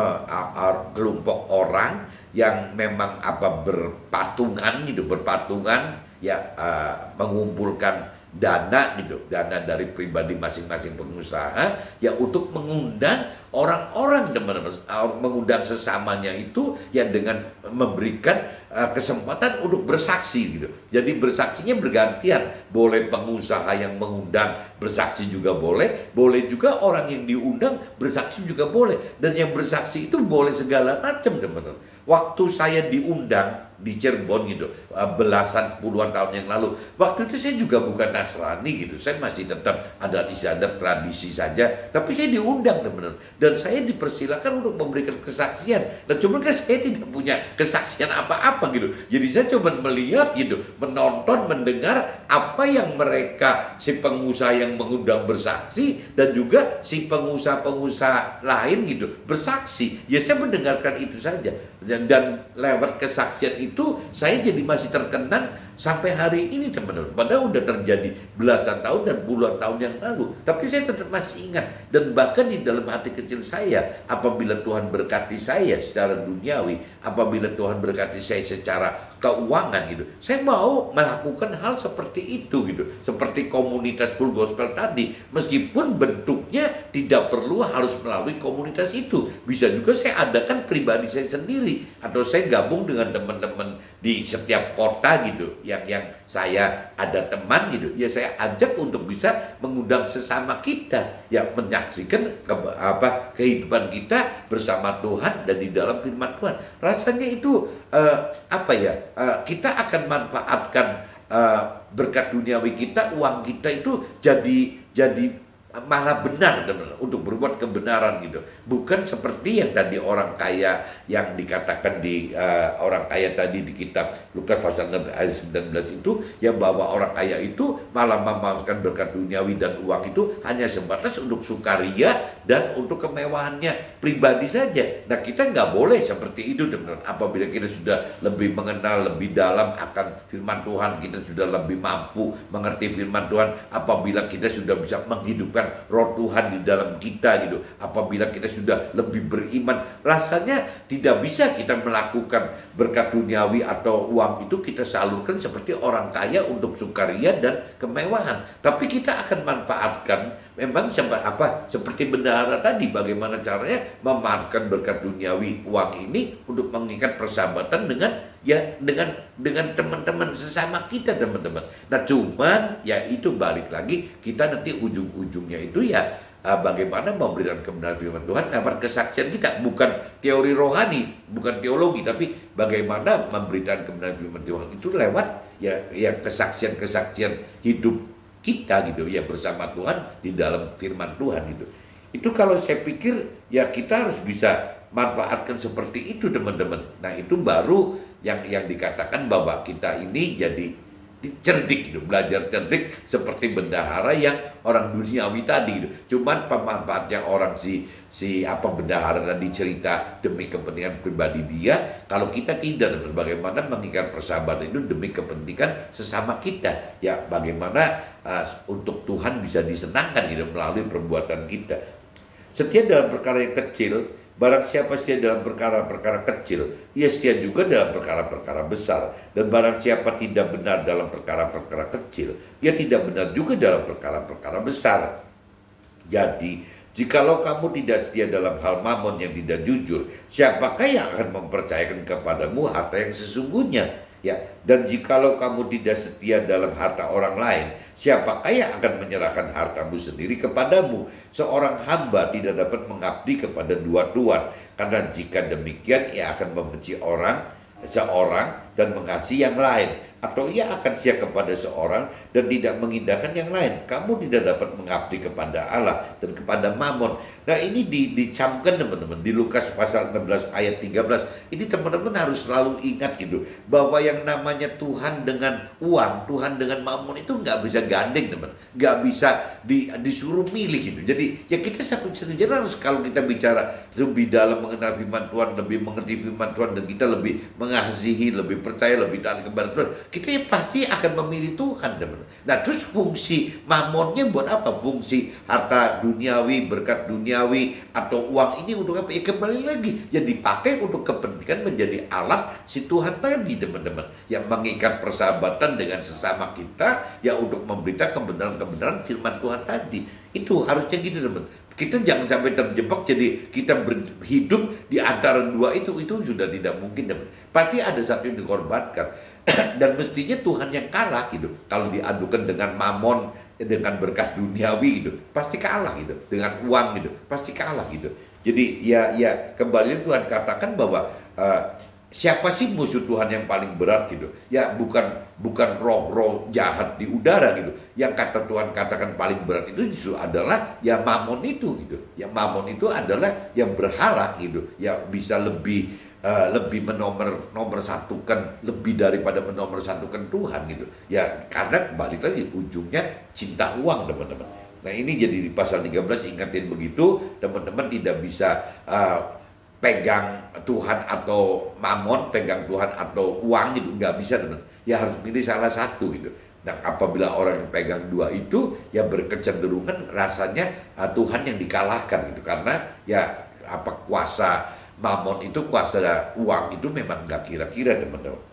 kelompok orang yang memang berpatungan gitu, ya mengumpulkan dana gitu, dana dari pribadi masing-masing pengusaha ya untuk mengundang orang-orang teman-teman, mengundang sesamanya itu ya dengan memberikan kesempatan untuk bersaksi gitu. Jadi bersaksinya bergantian, boleh pengusaha yang mengundang bersaksi juga boleh juga orang yang diundang bersaksi juga boleh, dan yang bersaksi itu boleh segala macam teman-teman. Waktu saya diundang di Cirebon gitu, belasan puluhan tahun yang lalu, waktu itu saya juga bukan Nasrani gitu, saya masih tetap adat istiadat tradisi saja, tapi saya diundang teman-teman, dan saya dipersilakan untuk memberikan kesaksian. Dan cuma kan saya tidak punya kesaksian apa-apa gitu, jadi saya coba melihat gitu, menonton, mendengar apa yang mereka, si pengusaha yang mengundang bersaksi, dan juga si pengusaha-pengusaha lain gitu bersaksi. Ya saya mendengarkan itu saja, dan lewat kesaksian itu saya jadi masih terkenang sampai hari ini teman-teman. Padahal udah terjadi belasan tahun dan puluhan tahun yang lalu, tapi saya tetap masih ingat. Dan bahkan di dalam hati kecil saya, apabila Tuhan berkati saya secara duniawi, apabila Tuhan berkati saya secara keuangan gitu, saya mau melakukan hal seperti itu gitu, seperti komunitas Full Gospel tadi. Meskipun bentuknya tidak perlu harus melalui komunitas itu, bisa juga saya adakan pribadi saya sendiri, atau saya gabung dengan teman-teman di setiap kota gitu, yang saya ada teman gitu, ya saya ajak untuk bisa mengundang sesama kita yang menyaksikan kehidupan kita bersama Tuhan dan di dalam firman Tuhan. Rasanya itu kita akan manfaatkan berkat duniawi kita, uang kita itu jadi malah benar teman-teman, untuk berbuat kebenaran gitu. Bukan seperti yang tadi orang kaya yang dikatakan di orang kaya tadi di kitab Lukas pasal 6 ayat 19 itu, yang bahwa orang kaya itu malah memamerkan berkat duniawi dan uang itu hanya sebatas untuk sukaria dan untuk kemewahannya pribadi saja. Nah, kita nggak boleh seperti itu teman-teman. Apabila kita sudah lebih mengenal lebih dalam akan firman Tuhan, kita sudah lebih mampu mengerti firman Tuhan, apabila kita sudah bisa menghidupkan roh Tuhan di dalam kita gitu, apabila kita sudah lebih beriman, rasanya tidak bisa kita melakukan berkat duniawi atau uang itu kita salurkan seperti orang kaya untuk sukaria dan kemewahan. Tapi kita akan manfaatkan memang seperti bendahara tadi, bagaimana caranya memanfaatkan berkat duniawi uang ini untuk mengikat persahabatan dengan teman-teman sesama kita teman-teman. Nah, cuman ya itu balik lagi, kita nanti ujung-ujungnya itu ya bagaimana memberikan kebenaran firman Tuhan lewat kesaksian kita, bukan teori rohani, bukan teologi, tapi bagaimana memberikan kebenaran firman Tuhan itu lewat ya kesaksian-kesaksian hidup kita gitu ya bersama Tuhan di dalam firman Tuhan gitu. Itu kalau saya pikir ya kita harus bisa manfaatkan seperti itu teman-teman. Nah, itu baru yang dikatakan bahwa kita ini jadi cerdik gitu, belajar cerdik seperti bendahara yang orang duniawi tadi gitu. Cuman pemanfaatnya orang si bendahara tadi cerita demi kepentingan pribadi dia, kalau kita tidak, bagaimana mengikat persahabatan itu demi kepentingan sesama kita. Ya bagaimana untuk Tuhan bisa disenangkan gitu melalui perbuatan kita. Setia dalam perkara yang kecil, barang siapa setia dalam perkara-perkara kecil, ia setia juga dalam perkara-perkara besar. Dan barang siapa tidak benar dalam perkara-perkara kecil, ia tidak benar juga dalam perkara-perkara besar. Jadi, jikalau kamu tidak setia dalam hal mamon yang tidak jujur, siapakah yang akan mempercayakan kepadamu harta yang sesungguhnya? Ya, dan jikalau kamu tidak setia dalam harta orang lain, siapakah yang akan menyerahkan hartamu sendiri kepadamu? Seorang hamba tidak dapat mengabdi kepada dua tuan, karena jika demikian ia akan membenci seorang dan mengasihi yang lain, atau ia akan setia kepada seorang dan tidak mengindahkan yang lain. Kamu tidak dapat mengabdi kepada Allah dan kepada Mamon. Nah, ini dicamkan teman-teman di Lukas pasal 16 ayat 13. Ini teman-teman harus selalu ingat gitu, bahwa yang namanya Tuhan dengan uang, Tuhan dengan Mamon itu nggak bisa gandeng teman, nggak bisa disuruh milih gitu. Jadi ya kita satu-satunya harus, kalau kita bicara lebih dalam mengenal firman Tuhan, lebih mengerti firman Tuhan, dan kita lebih mengasihi, lebih percaya, lebih taat kepada Tuhan, kita ya pasti akan memilih Tuhan teman. Nah, terus fungsi mamonnya buat apa? Fungsi harta duniawi, berkat duniawi atau uang ini untuk apa? Ya kembali lagi, ya dipakai untuk kepentingan menjadi alat si Tuhan tadi teman-teman, yang mengikat persahabatan dengan sesama kita, ya untuk memberitakan kebenaran-kebenaran firman Tuhan tadi. Itu harusnya gitu teman. Kita jangan sampai terjebak, jadi kita hidup di antara dua itu sudah tidak mungkin teman. Pasti ada satu yang dikorbankan. Dan mestinya Tuhan yang kalah gitu. Kalau diadukan dengan mamon, dengan berkat duniawi gitu, pasti kalah gitu. Dengan uang gitu, pasti kalah gitu. Jadi ya kembali Tuhan katakan bahwa siapa sih musuh Tuhan yang paling berat gitu? Ya bukan roh-roh jahat di udara gitu. Yang kata Tuhan katakan paling berat itu justru adalah ya mamon itu gitu. Yang mamon itu adalah yang berhala gitu. Ya bisa lebih nomor satukan, lebih daripada menomor satukan Tuhan gitu. Ya karena balik lagi ujungnya cinta uang teman-teman. Nah, ini jadi di pasal 13 ingatin begitu, teman-teman tidak bisa pegang Tuhan atau mamon, pegang Tuhan atau uang gitu, nggak bisa teman. Ya harus pilih salah satu gitu. Nah, apabila orang yang pegang dua itu ya berkecenderungan rasanya Tuhan yang dikalahkan gitu, karena ya kuasa mamon itu, kuasa uang itu memang nggak kira-kira teman-teman.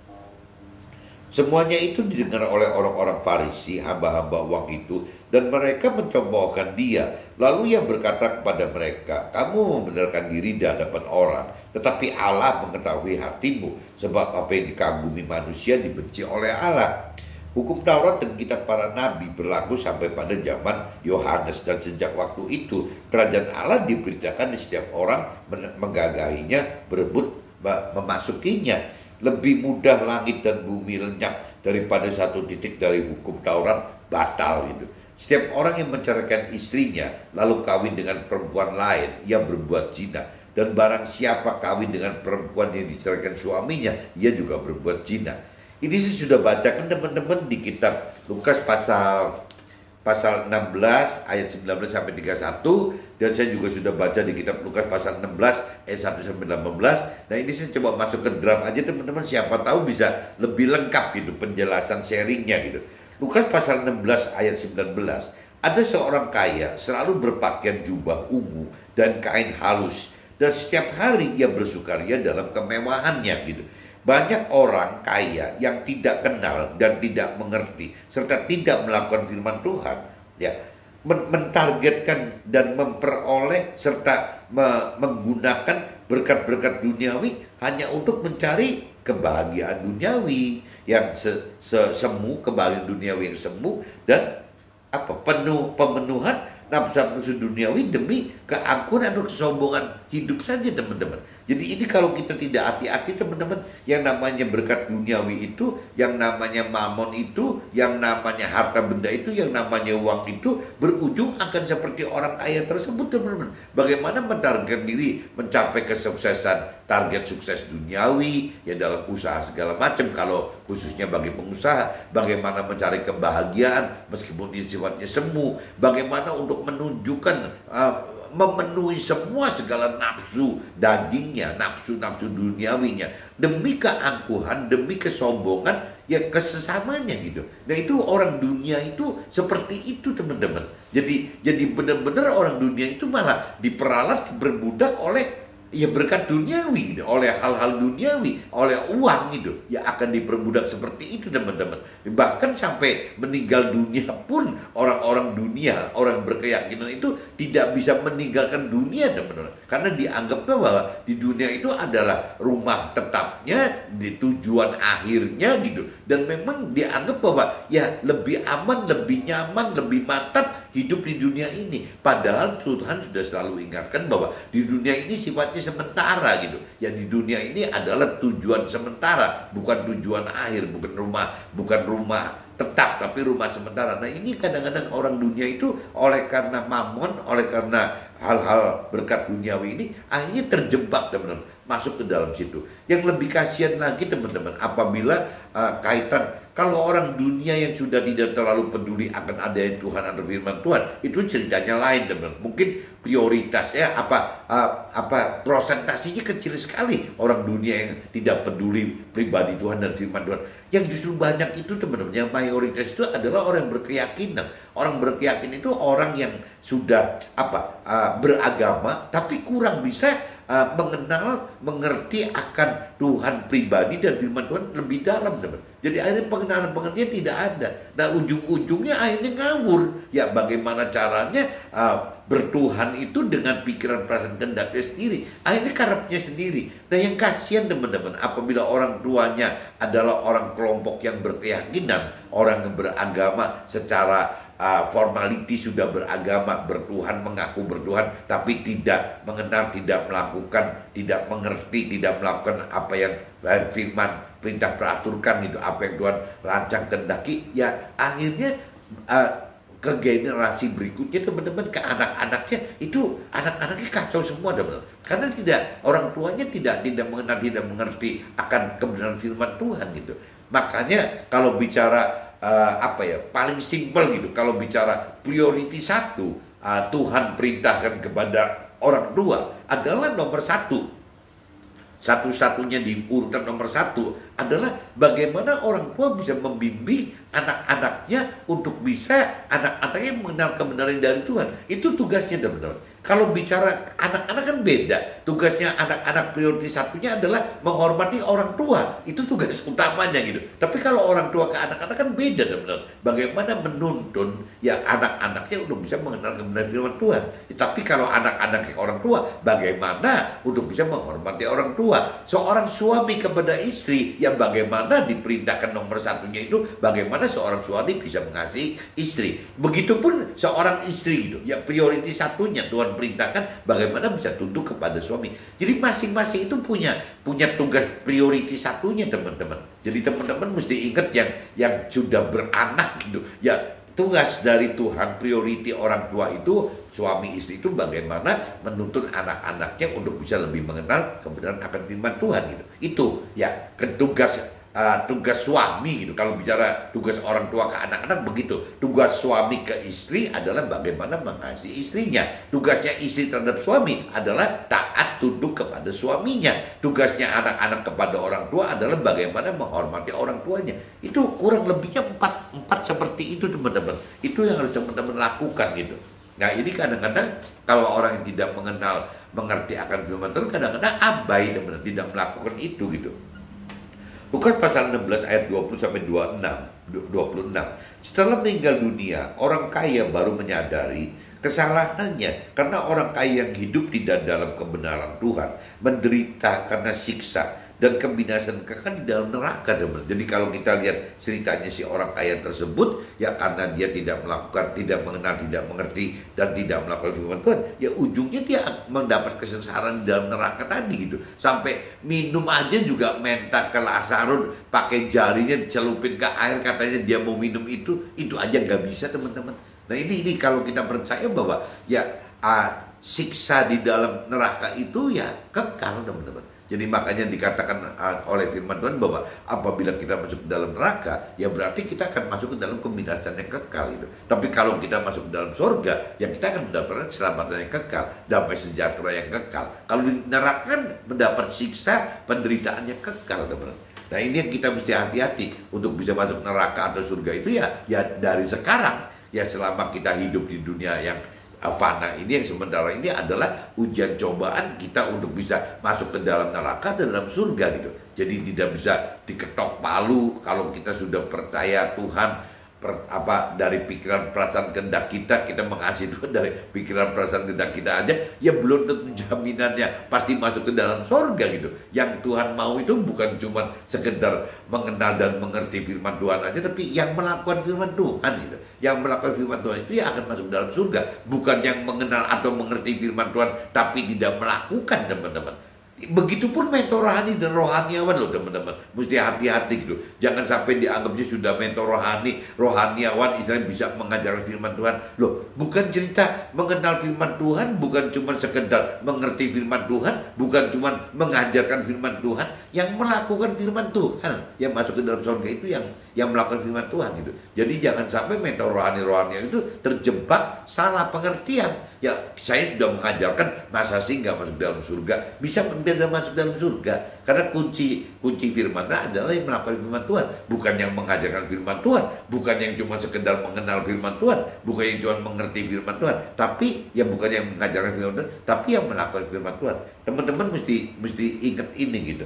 Semuanya itu didengar oleh orang-orang Farisi, hamba-hamba uang itu, dan mereka mencobokkan dia. Lalu ia berkata kepada mereka, kamu membenarkan diri di hadapan orang, tetapi Allah mengetahui hatimu, sebab apa yang dikagumi manusia dibenci oleh Allah. Hukum Taurat dan kitab para nabi berlaku sampai pada zaman Yohanes, dan sejak waktu itu kerajaan Allah diberitakan di setiap orang menggagahinya, berebut memasukinya. Lebih mudah langit dan bumi lenyap daripada satu titik dari hukum Taurat batal gitu. Setiap orang yang menceraikan istrinya lalu kawin dengan perempuan lain, ia berbuat zina. Dan barang siapa kawin dengan perempuan yang diceraikan suaminya, ia juga berbuat zina. Ini saya sudah bacakan teman-teman di kitab Lukas pasal 16 ayat 19 sampai 31, dan saya juga sudah baca di kitab Lukas pasal 16 ayat 1 sampai 18. Nah, ini saya coba masuk ke draft aja teman-teman, siapa tahu bisa lebih lengkap gitu penjelasan sharingnya gitu. Lukas pasal 16 ayat 19. Ada seorang kaya selalu berpakaian jubah ungu dan kain halus, dan setiap hari ia bersukaria dalam kemewahannya gitu. Banyak orang kaya yang tidak kenal dan tidak mengerti serta tidak melakukan firman Tuhan, ya, mentargetkan dan memperoleh serta menggunakan berkat-berkat duniawi hanya untuk mencari kebahagiaan duniawi yang semu, kebahagiaan duniawi yang semu, dan pemenuhan nafsu duniawi demi keangkuhan atau kesombongan hidup saja teman-teman. Jadi ini kalau kita tidak hati-hati teman-teman, yang namanya berkat duniawi itu, yang namanya mamon itu, yang namanya harta benda itu, yang namanya uang itu berujung akan seperti orang kaya tersebut teman-teman. Bagaimana mentarget diri mencapai kesuksesan, target sukses duniawi ya dalam usaha segala macam, kalau khususnya bagi pengusaha, bagaimana mencari kebahagiaan meskipun ini sifatnya semu, bagaimana untuk menunjukkan memenuhi semua segala nafsu dagingnya, nafsu-nafsu duniawinya demi keangkuhan, demi kesombongan ya kesesamanya gitu. Nah, itu orang dunia itu seperti itu teman-teman. Jadi benar-benar orang dunia itu malah diperalat, diperbudak oleh ya berkat duniawi gitu, oleh hal-hal duniawi, oleh uang gitu, ya akan diperbudak seperti itu teman-teman. Bahkan sampai meninggal dunia pun orang-orang dunia, orang berkeyakinan itu tidak bisa meninggalkan dunia teman-teman, karena dianggapnya bahwa di dunia itu adalah rumah tetapnya, di tujuan akhirnya gitu, dan memang dianggap bahwa ya lebih aman, lebih nyaman, lebih mantap hidup di dunia ini. Padahal Tuhan sudah selalu ingatkan bahwa di dunia ini sifatnya sementara gitu. Ya di dunia ini adalah tujuan sementara, bukan tujuan akhir, bukan rumah tetap, tapi rumah sementara. Nah, ini kadang-kadang orang dunia itu oleh karena mamon, oleh karena hal-hal berkat duniawi ini akhirnya terjebak teman-teman, masuk ke dalam situ. Yang lebih kasihan lagi teman-teman, apabila kaitan kalau orang dunia yang sudah tidak terlalu peduli akan adanya Tuhan atau firman Tuhan, itu ceritanya lain teman-teman. Mungkin prioritasnya prosentasinya kecil sekali orang dunia yang tidak peduli pribadi Tuhan dan firman Tuhan. Yang justru banyak itu teman-teman, yang mayoritas itu adalah orang berkeyakinan. Orang berkeyakinan itu orang yang sudah beragama tapi kurang bisa mengenal, mengerti akan Tuhan pribadi dan firman Tuhan lebih dalam teman. Jadi akhirnya pengenalan pengertian tidak ada. Nah, ujung-ujungnya akhirnya ngawur. Ya bagaimana caranya bertuhan itu dengan pikiran perasaan kehendaknya sendiri, akhirnya karepnya sendiri. Nah, yang kasihan teman-teman, apabila orang tuanya adalah orang kelompok yang berkeyakinan, orang yang beragama secara formality, sudah beragama, bertuhan, mengaku bertuhan, tapi tidak mengenal, tidak melakukan, tidak mengerti, tidak melakukan apa yang firman perintah peraturkan gitu, apa yang Tuhan rancang kehendaki, ya akhirnya ke generasi berikutnya teman-teman, ke anak-anaknya itu, anak-anaknya kacau semua teman-teman, karena orang tuanya tidak mengenal, tidak mengerti akan kebenaran firman Tuhan gitu. Makanya kalau bicara paling simpel gitu, kalau bicara priority satu, Tuhan perintahkan kepada orang tua adalah nomor satu-satunya di urutan nomor satu adalah bagaimana orang tua bisa membimbing anak-anaknya untuk bisa anak-anaknya mengenal kebenaran dari Tuhan. Itu tugasnya teman-teman. Kalau bicara anak-anak kan beda. Tugasnya anak-anak prioritas satunya adalah menghormati orang tua. Itu tugas utamanya gitu. Tapi kalau orang tua ke anak-anak kan beda teman-teman. Bagaimana menuntun ya anak-anaknya untuk bisa mengenal kebenaran firman Tuhan. Tapi kalau anak-anak ke orang tua, bagaimana untuk bisa menghormati orang tua. Seorang suami kepada istri, yang bagaimana diperintahkan nomor satunya itu bagaimana seorang suami bisa mengasihi istri. Begitupun seorang istri gitu, yang prioritas satunya Tuhan perintahkan bagaimana bisa tunduk kepada suami. Jadi masing-masing itu punya tugas prioritas satunya teman-teman. Jadi teman-teman mesti ingat yang sudah beranak gitu, ya tugas dari Tuhan, priority orang tua itu, suami istri itu bagaimana menuntun anak-anaknya untuk bisa lebih mengenal kebenaran akan firman Tuhan gitu. Itu ya tugas suami gitu. Kalau bicara tugas orang tua ke anak-anak begitu. Tugas suami ke istri adalah bagaimana mengasihi istrinya. Tugasnya istri terhadap suami adalah taat tunduk kepada suaminya. Tugasnya anak-anak kepada orang tua adalah bagaimana menghormati orang tuanya. Itu kurang lebihnya empat seperti itu teman-teman. Itu yang harus teman-teman lakukan gitu. Nah ini kadang-kadang kalau orang yang tidak mengerti akan firman Tuhan, kadang-kadang abai teman-teman, tidak melakukan itu gitu. Lukas pasal 16 ayat 20 sampai 26. Setelah meninggal dunia, orang kaya baru menyadari kesalahannya karena orang kaya yang hidup tidak dalam kebenaran Tuhan menderita karena siksa dan kebinasaan kekal di dalam neraka. Jadi kalau kita lihat ceritanya si orang kaya tersebut, ya karena dia tidak melakukan, tidak mengenal, tidak mengerti, dan tidak melakukan firman Tuhan, ya ujungnya dia mendapat kesengsaraan di dalam neraka tadi gitu. Sampai minum aja juga minta ke Lazarus, pakai jarinya celupin ke air, katanya dia mau minum itu aja nggak bisa teman-teman. Nah ini kalau kita percaya bahwa ya siksa di dalam neraka itu ya kekal teman-teman. Jadi makanya dikatakan oleh firman Tuhan bahwa apabila kita masuk ke dalam neraka, ya berarti kita akan masuk ke dalam kebinasaan yang kekal itu. Tapi kalau kita masuk ke dalam surga, ya kita akan mendapatkan keselamatan yang kekal, damai sejahtera yang kekal. Kalau di neraka kan mendapat siksa, penderitaan yang kekal, teman-teman. Nah ini yang kita mesti hati-hati untuk bisa masuk neraka atau surga itu ya dari sekarang. Ya selama kita hidup di dunia yang fana ini, yang sementara ini adalah ujian cobaan kita untuk bisa masuk ke dalam neraka dan dalam surga gitu. Jadi tidak bisa diketok palu kalau kita sudah percaya Tuhan dari pikiran perasaan kehendak kita mengasihi Tuhan dari pikiran perasaan kehendak kita aja, ya belum tentu jaminannya pasti masuk ke dalam surga gitu. Yang Tuhan mau itu bukan cuma sekedar mengenal dan mengerti firman Tuhan aja, tapi yang melakukan firman Tuhan gitu. Yang melakukan firman Tuhan itu yang akan masuk dalam surga, bukan yang mengenal atau mengerti firman Tuhan tapi tidak melakukan, teman-teman. Begitupun mentor rohani dan rohaniawan loh teman-teman, mesti hati-hati gitu. Jangan sampai dianggapnya sudah mentor rohani, rohaniawan istilahnya bisa mengajarkan firman Tuhan. Loh, bukan cerita mengenal firman Tuhan, bukan cuma sekedar mengerti firman Tuhan, bukan cuma mengajarkan firman Tuhan. Yang melakukan firman Tuhan, yang masuk ke dalam surga itu yang melakukan firman Tuhan gitu. Jadi jangan sampai mentor rohaniawan itu terjebak salah pengertian. Ya saya sudah mengajarkan, masa sih nggak masuk dalam surga? Bisa tidak masuk dalam surga, karena kunci firman adalah yang melakukan firman Tuhan, bukan yang mengajarkan firman Tuhan, bukan yang cuma sekedar mengenal firman Tuhan, bukan yang cuma mengerti firman Tuhan, tapi yang bukan yang mengajarkan firman Tuhan, tapi yang melakukan firman Tuhan. Teman-teman mesti ingat ini gitu.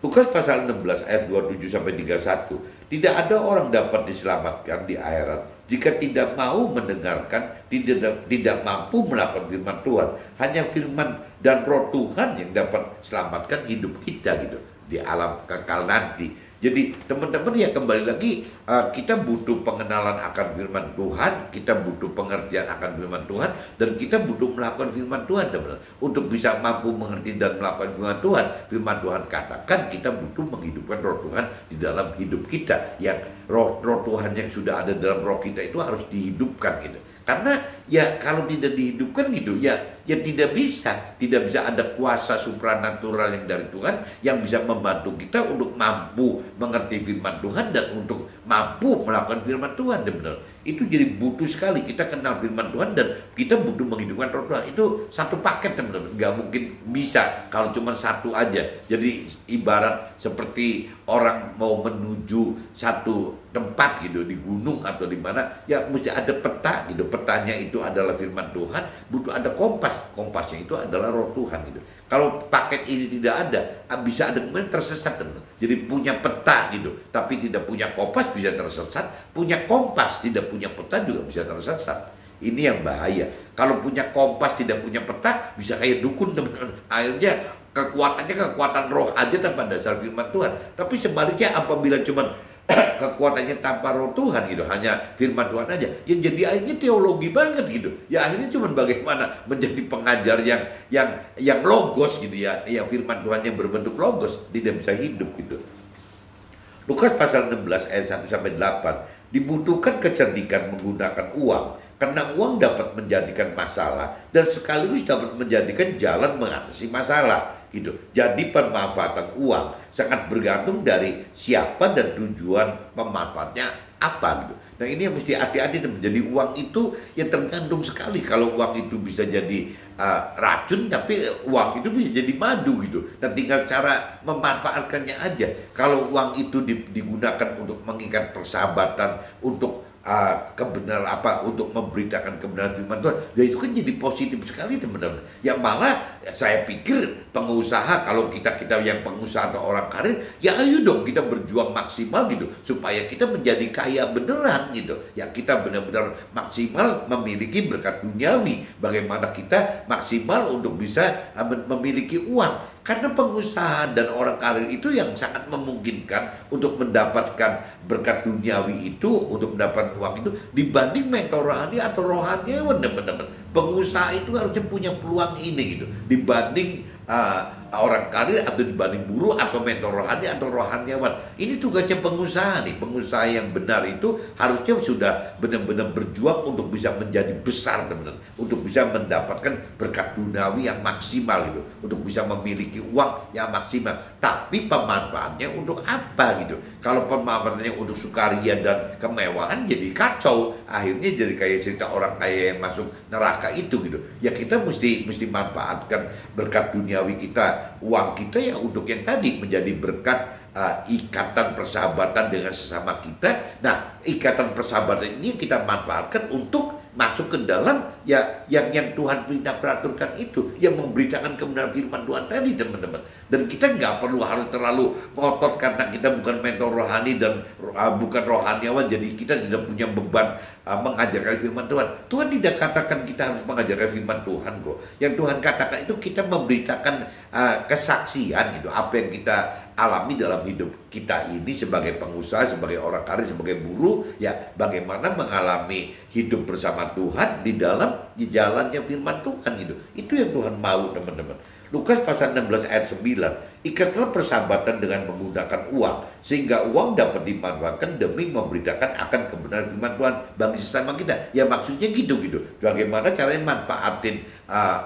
Lukas pasal 16 ayat 27 sampai 31. Tidak ada orang dapat diselamatkan di akhirat jika tidak mau mendengarkan, tidak mampu melakukan firman Tuhan. Hanya firman dan roh Tuhan yang dapat selamatkan hidup kita gitu di alam kekal nanti. Jadi teman-teman ya kembali lagi, kita butuh pengenalan akan firman Tuhan, kita butuh pengertian akan firman Tuhan, dan kita butuh melakukan firman Tuhan, teman-teman. Untuk bisa mampu mengerti dan melakukan firman Tuhan katakan kita butuh menghidupkan roh Tuhan di dalam hidup kita. Yang roh Tuhan yang sudah ada dalam roh kita itu harus dihidupkan gitu. Karena ya kalau tidak dihidupkan gitu ya tidak bisa ada kuasa supranatural yang dari Tuhan yang bisa membantu kita untuk mampu mengerti firman Tuhan dan untuk mampu melakukan firman Tuhan, benar. Itu jadi butuh sekali kita kenal firman Tuhan dan kita butuh menghidupkan roh Tuhan. Itu satu paket, teman-teman. Nggak mungkin bisa kalau cuma satu aja. Jadi ibarat seperti orang mau menuju satu tempat gitu di gunung atau di mana, ya mesti ada peta gitu. Petanya itu adalah firman Tuhan, butuh ada kompas. Kompasnya itu adalah roh Tuhan gitu. Kalau paket ini tidak ada, bisa ada kemudian tersesat, teman. Jadi punya peta gitu, tapi tidak punya kompas bisa tersesat. Punya kompas tidak punya peta juga bisa tersesat. Ini yang bahaya. Kalau punya kompas tidak punya peta, bisa kayak dukun, teman-teman. Akhirnya kekuatannya kekuatan roh aja tanpa dasar firman Tuhan. Tapi sebaliknya apabila cuma kekuatannya tanpa roh Tuhan gitu, hanya firman Tuhan aja, ya jadi akhirnya teologi banget gitu. Ya akhirnya cuma bagaimana menjadi pengajar yang logos gitu ya, yang firman Tuhan yang berbentuk logos, tidak bisa hidup gitu. Lukas pasal 16 ayat 1 sampai 8. Dibutuhkan kecerdikan menggunakan uang, karena uang dapat menjadikan masalah dan sekaligus dapat menjadikan jalan mengatasi masalah gitu. Jadi pemanfaatan uang sangat bergantung dari siapa dan tujuan pemanfaatnya apa gitu. Nah ini yang mesti hati-hati teman. Jadi uang itu ya tergantung sekali. Kalau uang itu bisa jadi racun, tapi uang itu bisa jadi madu gitu. Dan tinggal cara memanfaatkannya aja. Kalau uang itu digunakan untuk mengikat persahabatan, untuk untuk memberitakan kebenaran firman Tuhan, ya itu kan jadi positif sekali teman-teman. Ya malah saya pikir pengusaha, kalau kita yang pengusaha atau orang karir, ya ayo dong kita berjuang maksimal gitu supaya kita menjadi kaya beneran gitu. Ya kita benar-benar maksimal memiliki berkat duniawi. Bagaimana kita maksimal untuk bisa memiliki uang. Karena pengusaha dan orang karir itu yang sangat memungkinkan untuk mendapatkan berkat duniawi itu, untuk mendapatkan uang itu, dibanding mentor rohani atau rohaniawan teman-teman. Pengusaha itu harusnya punya peluang ini gitu, dibanding orang karir atau dibanding buruh atau mentor rohani atau rohaniawan. Ini tugasnya pengusaha nih. Pengusaha yang benar itu harusnya sudah benar-benar berjuang untuk bisa menjadi besar teman-teman, untuk bisa mendapatkan berkat duniawi yang maksimal gitu, untuk bisa memiliki uang yang maksimal. Tapi pemanfaatnya untuk apa gitu? Kalau pemanfaatnya untuk sukaria dan kemewahan, jadi kacau. Akhirnya jadi kayak cerita orang kaya yang masuk neraka itu gitu. Ya kita mesti manfaatkan berkat duniawi kita, uang kita ya untuk yang tadi menjadi berkat ikatan persahabatan dengan sesama kita. Nah, ikatan persahabatan ini kita manfaatkan untuk masuk ke dalam ya yang Tuhan peraturkan itu, yang memberitakan kebenaran firman Tuhan tadi teman-teman. Dan kita nggak perlu harus terlalu ngotot karena kita bukan mentor rohani dan bukan rohaniawan, jadi kita tidak punya beban mengajarkan firman Tuhan. Tuhan tidak katakan kita harus mengajarkan firman Tuhan kok. Yang Tuhan katakan itu kita memberitakan kesaksian gitu, apa yang kita alami dalam hidup kita ini sebagai pengusaha, sebagai orang karir, sebagai buruh, ya bagaimana mengalami hidup bersama Tuhan di dalam jalannya firman Tuhan gitu. Itu yang Tuhan mau teman-teman. Lukas pasal 16 ayat 9, ikatlah persahabatan dengan menggunakan uang, sehingga uang dapat dimanfaatkan demi memberitakan akan kebenaran firman Tuhan bagi sesama kita. Ya maksudnya gitu. Bagaimana caranya manfaatin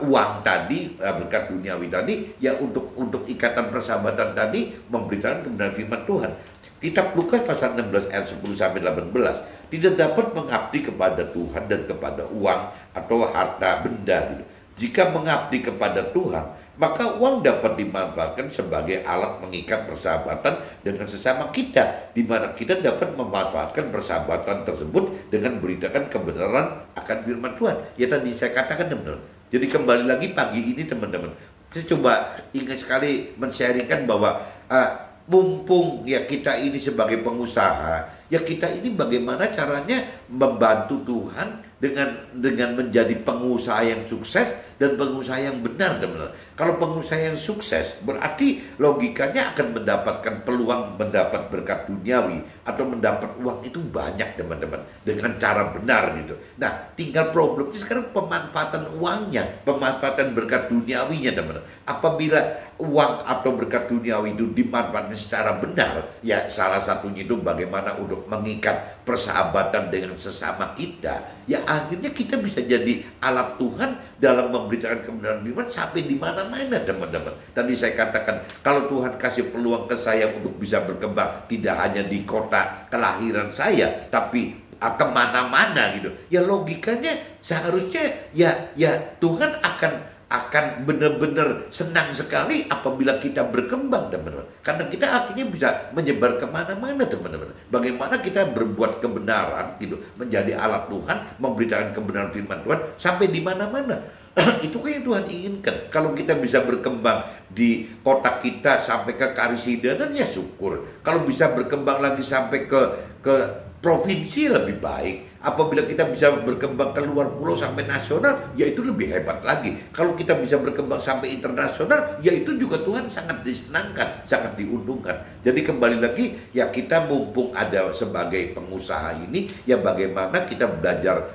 uang tadi, berkat duniawi tadi, ya untuk ikatan persahabatan tadi, memberitakan kebenaran firman Tuhan. Kitab Lukas pasal 16 ayat 10 sampai 18, tidak dapat mengabdi kepada Tuhan dan kepada uang atau harta benda gitu. Jika mengabdi kepada Tuhan, maka uang dapat dimanfaatkan sebagai alat mengikat persahabatan dengan sesama kita, di mana kita dapat memanfaatkan persahabatan tersebut dengan beritakan kebenaran akan firman Tuhan. Ya tadi saya katakan teman-teman. Jadi kembali lagi pagi ini teman-teman, saya coba ingat sekali men-sharingkan bahwa mumpung ya kita ini sebagai pengusaha, ya kita ini bagaimana caranya membantu Tuhan dengan menjadi pengusaha yang sukses dan pengusaha yang benar teman-teman. Kalau pengusaha yang sukses berarti logikanya akan mendapatkan peluang mendapat berkat duniawi atau mendapat uang itu banyak teman-teman dengan cara benar gitu. Nah tinggal problemnya sekarang pemanfaatan uangnya, pemanfaatan berkat duniawinya teman-teman. Apabila uang atau berkat duniawi itu dimanfaatkan secara benar, ya salah satunya itu bagaimana untuk mengikat persahabatan dengan sesama kita, ya akhirnya kita bisa jadi alat Tuhan dalam memberitakan kebenaran firman sampai di mana-mana teman-teman. Tadi saya katakan kalau Tuhan kasih peluang ke saya untuk bisa berkembang tidak hanya di kota kelahiran saya, tapi kemana-mana gitu. Ya logikanya seharusnya ya Tuhan akan benar-benar senang sekali apabila kita berkembang teman-teman. Karena kita akhirnya bisa menyebar kemana-mana teman-teman. Bagaimana kita berbuat kebenaran gitu, menjadi alat Tuhan, memberitakan kebenaran firman Tuhan sampai di mana-mana. Itu kan yang Tuhan inginkan. Kalau kita bisa berkembang di kota kita sampai ke Karisidenan ya syukur. Kalau bisa berkembang lagi sampai ke provinsi lebih baik. Apabila kita bisa berkembang ke luar pulau sampai nasional, ya itu lebih hebat lagi. Kalau kita bisa berkembang sampai internasional, ya itu juga Tuhan sangat disenangkan, sangat diuntungkan. Jadi kembali lagi, ya kita mumpung ada sebagai pengusaha ini, ya bagaimana kita belajar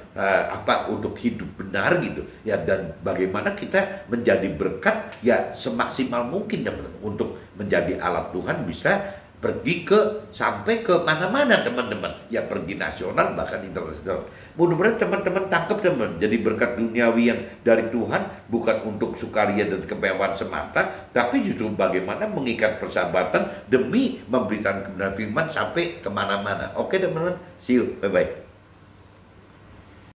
untuk hidup benar gitu, ya dan bagaimana kita menjadi berkat, ya semaksimal mungkin teman-teman, untuk menjadi alat Tuhan bisa pergi ke sampai ke mana-mana teman-teman, ya pergi nasional bahkan internasional. Mudah-mudahan teman-teman tangkap teman, jadi berkat duniawi yang dari Tuhan bukan untuk sukaria dan kemewahan semata, tapi justru bagaimana mengikat persahabatan demi memberitakan kebenaran firman sampai kemana-mana. Oke teman-teman, see you, bye-bye.